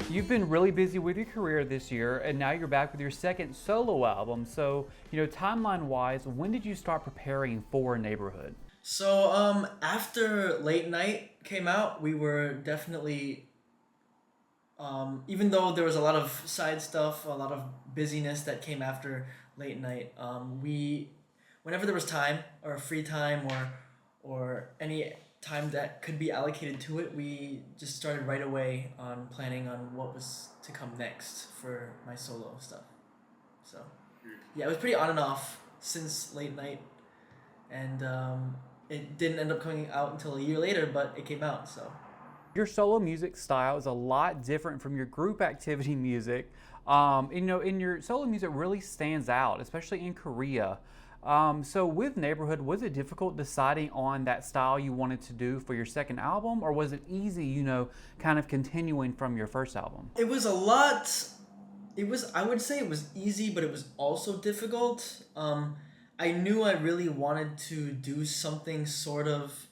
You've been really busy with your career this year, and now you're back with your second solo album. So, timeline wise, when did you start preparing for Neighborhood? So after Late Night came out, we were definitely even though there was a lot of side stuff, a lot of busyness that came after Late Night, we whenever there was time or free time or any time that could be allocated to it, we just started right away on planning on what was to come next for my solo stuff. So yeah, it was pretty on and off since Late Night, and it didn't end up coming out until a year later, but it came out. So Your solo music style is a lot different from your group activity music. In your solo music really stands out, especially in Korea. So with Neighborhood, was it difficult deciding on that style you wanted to do for your second album, or was it easy, kind of continuing from your first album? it was a lot. It was, I would say it was easy, but it was also difficult. I knew I really wanted to do something sort of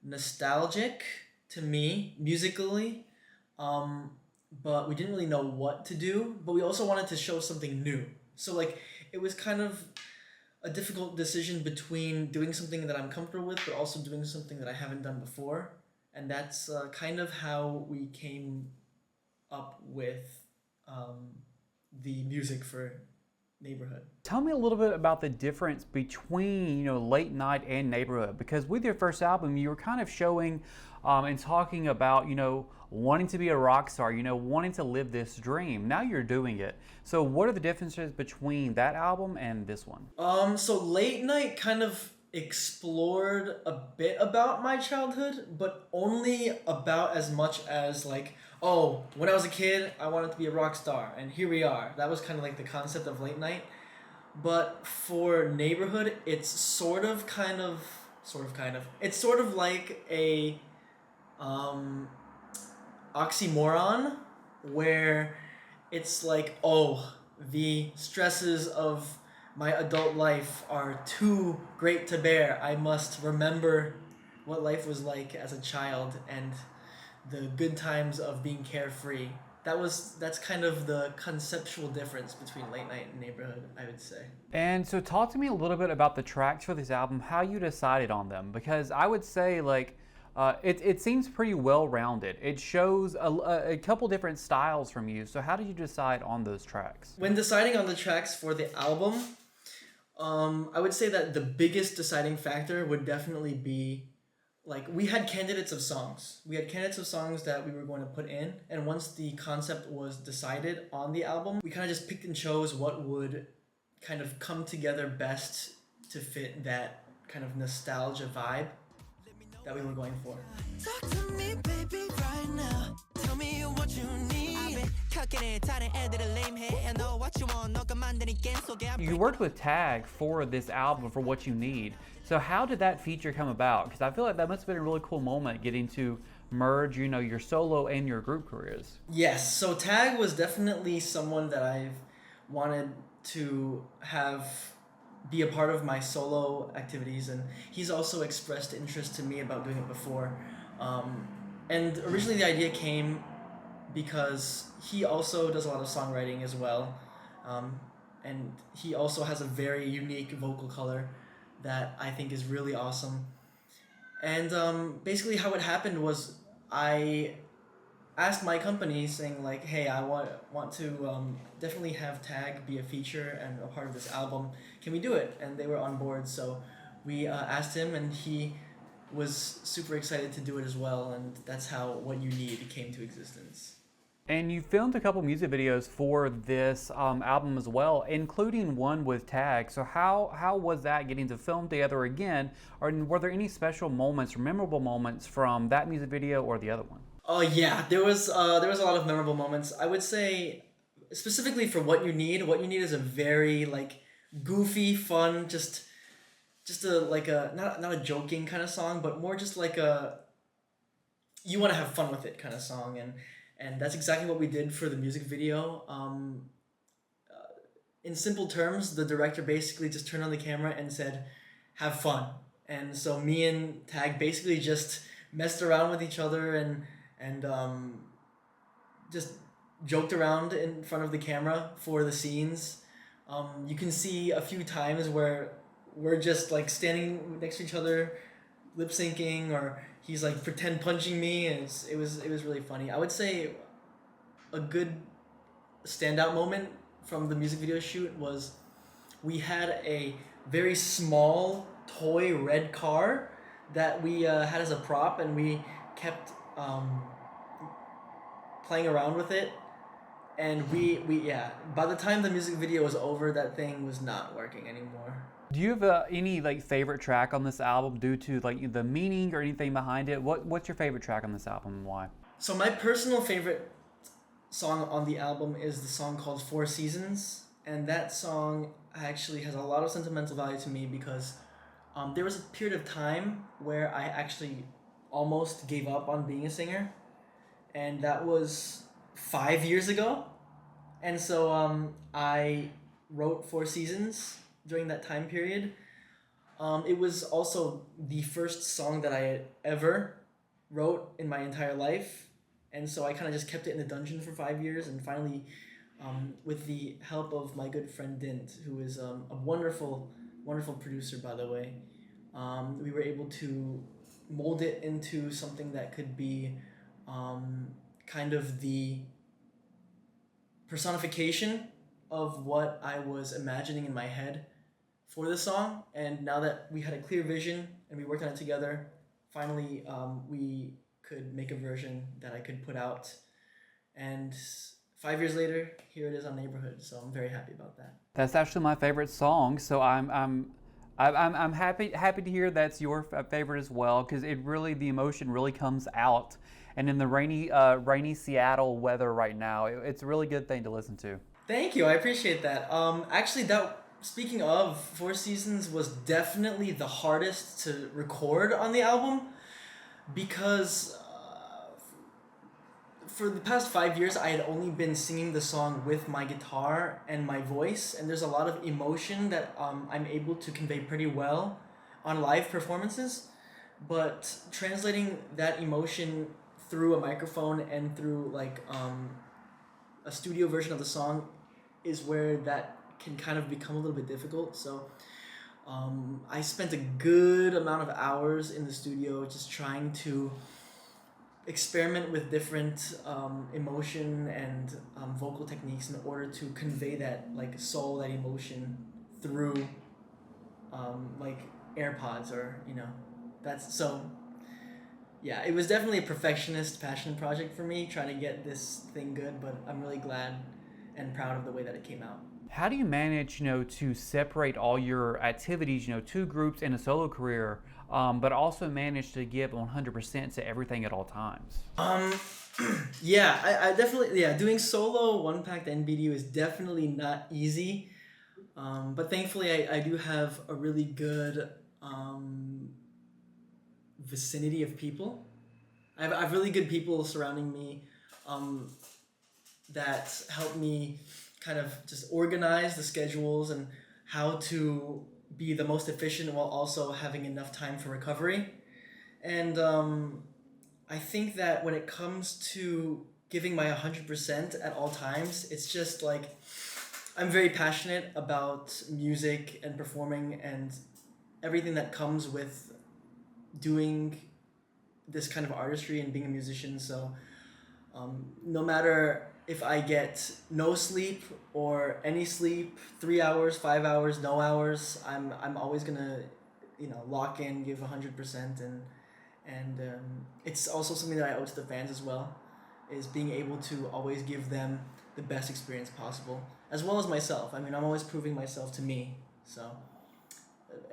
nostalgic to me musically, but we didn't really know what to do. But we also wanted to show something new. So like it was kind of a difficult decision between doing something that I'm comfortable with, but also doing something that I haven't done before. And that's kind of how we came up with the music for Neighborhood. Tell me a little bit about the difference between, Late Night and Neighborhood, because with your first album, you were kind of showing and talking about, wanting to be a rock star, wanting to live this dream. Now you're doing it. So what are the differences between that album and this one? So Late Night kind of explored a bit about my childhood, but only about as much as like, oh, when I was a kid, I wanted to be a rock star, and here we are. That was kind of like the concept of Late Night. But for Neighborhood, it's it's sort of like a um, oxymoron where it's like, oh, the stresses of my adult life are too great to bear. I must remember what life was like as a child and the good times of being carefree. That's kind of the conceptual difference between Late Night and Neighborhood, I would say. And so talk to me a little bit about the tracks for this album, how you decided on them, because I would say like it seems pretty well rounded. It shows a couple different styles from you. So how did you decide on those tracks? When deciding on the tracks for the album, I would say that the biggest deciding factor would definitely be like we had candidates of songs. We had candidates of songs that we were going to put in, and once the concept was decided on the album, we kind of just picked and chose what would kind of come together best to fit that kind of nostalgia vibe that we were going for. Talk to me, baby, right now. Tell me what you need. I've been cooking it, 다른 애들은 lame해. And know what you want, 너가 만드는 게임 속에 I'm You worked with Tag for this album for What You Need. So how did that feature come about? Because I feel like that must have been a really cool moment getting to merge, your solo and your group careers. Yes, so Tag was definitely someone that I've wanted to have be a part of my solo activities, and he's also expressed interest to me about doing it before. And originally the idea came because he also does a lot of songwriting as well, and he also has a very unique vocal color that I think is really awesome. And basically how it happened was I asked my company saying like, hey, I want to definitely have Tag be a feature and a part of this album. Can we do it? And they were on board. So we asked him, and he was super excited to do it as well. And that's how What You Need came to existence. And you filmed a couple music videos for this album as well, including one with Tag. So how was that getting to film together again? Or were there any special moments or memorable moments from that music video or the other one? Oh yeah, there was a lot of memorable moments. I would say specifically for What You Need. What You Need is a very like goofy, fun, just a like a not a joking kind of song, but more just like a you want to have fun with it kind of song, and that's exactly what we did for the music video. In simple terms, the director basically just turned on the camera and said, "Have fun." And so me and Tag basically just messed around with each other and just joked around in front of the camera for the scenes. You can see a few times where we're just like standing next to each other, lip syncing, or he's like pretend punching me, and it was really funny. I would say a good standout moment from the music video shoot was we had a very small toy red car that we had as a prop, and we kept playing around with it. And we yeah, by the time the music video was over, that thing was not working anymore. Do you have any like favorite track on this album due to like the meaning or anything behind it? What's your favorite track on this album and why? So my personal favorite song on the album is the song called Four Seasons, and that song actually has a lot of sentimental value to me because there was a period of time where I actually almost gave up on being a singer, and that was 5 years ago. And so I wrote Four Seasons during that time period. It was also the first song that I ever wrote in my entire life. And so I kind of just kept it in the dungeon for 5 years. And finally, with the help of my good friend Dint, who is a wonderful, wonderful producer, by the way, we were able to mold it into something that could be kind of the personification of what I was imagining in my head for the song. And now that we had a clear vision and we worked on it together, finally we could make a version that I could put out. And 5 years later, here it is on Neighborhood. So I'm very happy about that. That's actually my favorite song. So I'm happy to hear that's your favorite as well, because the emotion really comes out. And in the rainy Seattle weather right now, it's a really good thing to listen to. Thank you, I appreciate that. Actually, speaking of, Four Seasons was definitely the hardest to record on the album because for the past 5 years, I had only been singing the song with my guitar and my voice, and there's a lot of emotion that I'm able to convey pretty well on live performances, but translating that emotion through a microphone and through like a studio version of the song is where that can kind of become a little bit difficult. So I spent a good amount of hours in the studio just trying to experiment with different emotion and vocal techniques in order to convey that like soul, that emotion through like AirPods, or that's so. Yeah, it was definitely a perfectionist, passion project for me, trying to get this thing good, but I'm really glad and proud of the way that it came out. How do you manage, to separate all your activities, two groups in a solo career, but also manage to give 100% to everything at all times? Yeah, I definitely, doing solo one-packed NBDU is definitely not easy, but thankfully I do have a really good vicinity of people. I have really good people surrounding me that help me kind of just organize the schedules and how to be the most efficient while also having enough time for recovery. And I think that when it comes to giving my 100% at all times, it's just like I'm very passionate about music and performing and everything that comes with doing this kind of artistry and being a musician. So no matter if I get no sleep or any sleep, 3 hours, 5 hours, no hours, I'm always gonna lock in, give 100%, and it's also something that I owe to the fans as well, is being able to always give them the best experience possible, as well as myself. I mean, I'm always proving myself to me, so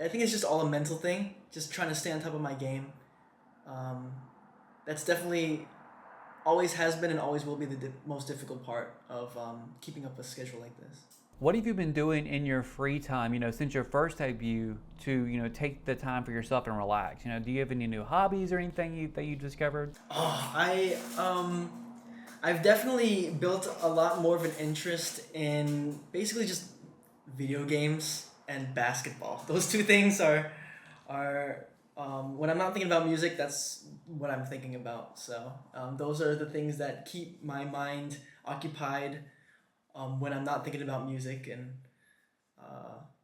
I think it's just all a mental thing, just trying to stay on top of my game. That's definitely always has been and always will be the most difficult part of keeping up a schedule like this. What have you been doing in your free time, since your first debut to, take the time for yourself and relax? Do you have any new hobbies or anything that you discovered? I've definitely built a lot more of an interest in basically just video games and basketball. Those two things are when I'm not thinking about music, that's what I'm thinking about. So those are the things that keep my mind occupied when I'm not thinking about music. And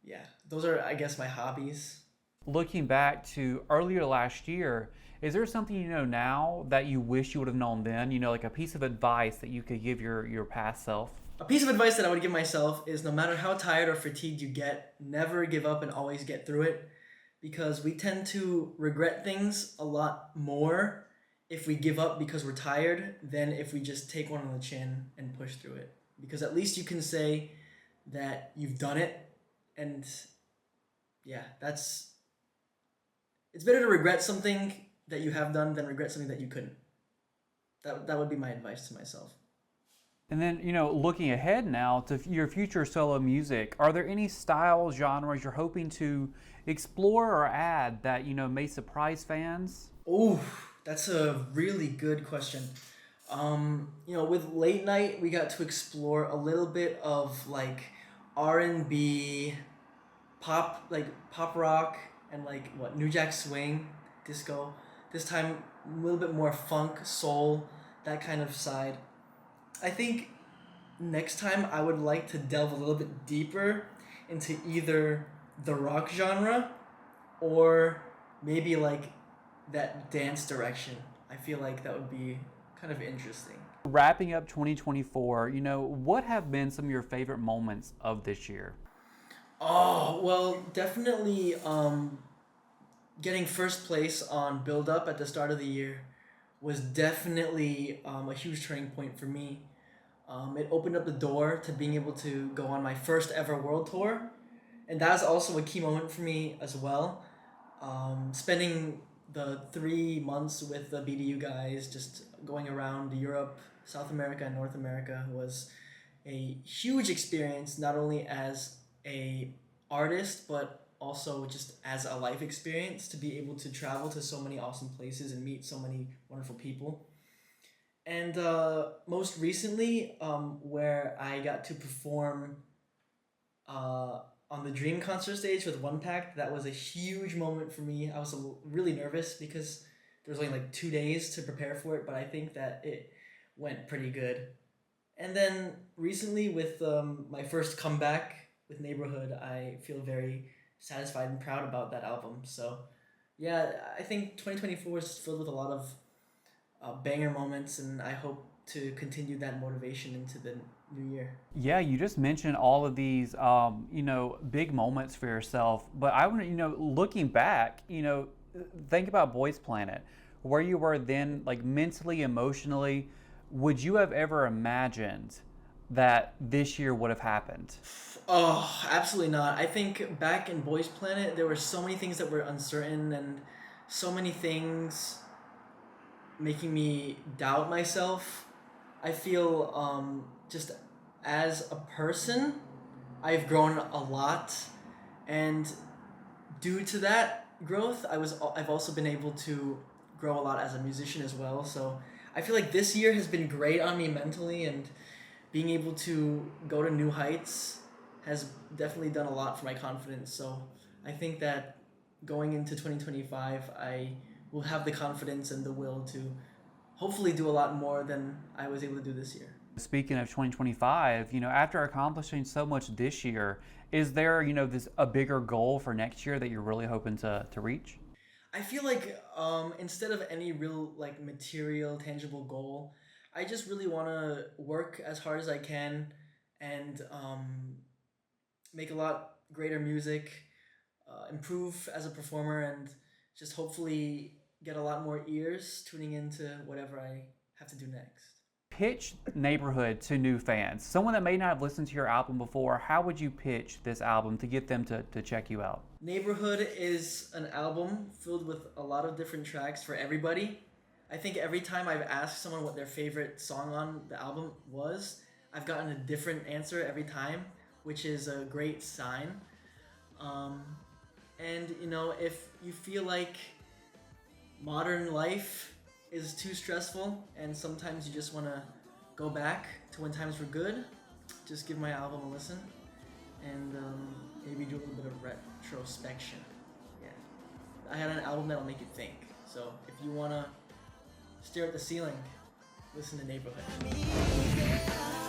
yeah, those are, I guess, my hobbies. Looking back to earlier last year, is there something you know now that you wish you would have known then? You know, like a piece of advice that you could give your past self? A piece of advice that I would give myself is no matter how tired or fatigued you get, never give up and always get through it, because we tend to regret things a lot more if we give up because we're tired than if we just take one on the chin and push through it. Because at least you can say that you've done it, and yeah, it's better to regret something that you have done than regret something that you couldn't. That would be my advice to myself. And then, you know, looking ahead now to your future solo music, are there any styles, genres you're hoping to explore or add that, you know, may surprise fans? Oh, that's a really good question. You know, with late night, we got to explore a little bit of like R&B, pop rock, and like what New Jack Swing, disco. This time, a little bit more funk, soul, that kind of side. I think next time I would like to delve a little bit deeper into either the rock genre or maybe like that dance direction. I feel like that would be kind of interesting. Wrapping up 2024, you know, what have been some of your favorite moments of this year? Oh, well, definitely getting first place on Build Up at the start of the year was definitely a huge turning point for me. It opened up the door to being able to go on my first ever world tour, and that was also a key moment for me as well. Spending the 3 months with the BDU guys, just going around Europe, South America, and North America was a huge experience, not only as a artist, but also just as a life experience to be able to travel to so many awesome places and meet so many wonderful people. And most recently, where I got to perform on the Dream concert stage with One Pack, that was a huge moment for me. I was really nervous because there was only like 2 days to prepare for it, but I think that it went pretty good. And then recently, with my first comeback with Neighborhood, I feel very satisfied and proud about that album. So, yeah, I think 2024 is filled with a lot of banger moments, and I hope to continue that motivation into the new year. Yeah, you just mentioned all of these, you know, big moments for yourself. But I want to, you know, looking back, you know, think about Boys Planet, where you were then, like mentally, emotionally. Would you have ever imagined that this year would have happened? Oh, absolutely not. I think back in Boys Planet, there were so many things that were uncertain and so many things making me doubt myself. I feel just as a person, I've grown a lot, and due to that growth, I've also been able to grow a lot as a musician as well. So I feel like this year has been great on me mentally, and being able to go to new heights has definitely done a lot for my confidence. So I think that going into 2025, I will have the confidence and the will to hopefully do a lot more than I was able to do this year. Speaking of 2025, you know, after accomplishing so much this year, is there, you know, this a bigger goal for next year that you're really hoping to reach? I feel like instead of any real like material tangible goal, I just really want to work as hard as I can and make a lot greater music, improve as a performer, and just hopefully get a lot more ears tuning into whatever I have to do next. Pitch Neighborhood to new fans. Someone that may not have listened to your album before, how would you pitch this album to get them to check you out? Neighborhood is an album filled with a lot of different tracks for everybody. I think every time I've asked someone what their favorite song on the album was, I've gotten a different answer every time, which is a great sign. And you know, if you feel like modern life is too stressful and sometimes you just want to go back to when times were good, just give my album a listen and maybe do a little bit of retrospection. Yeah, I had an album that'll make you think. So if you want to stare at the ceiling, listen to Neighborhood. Yeah.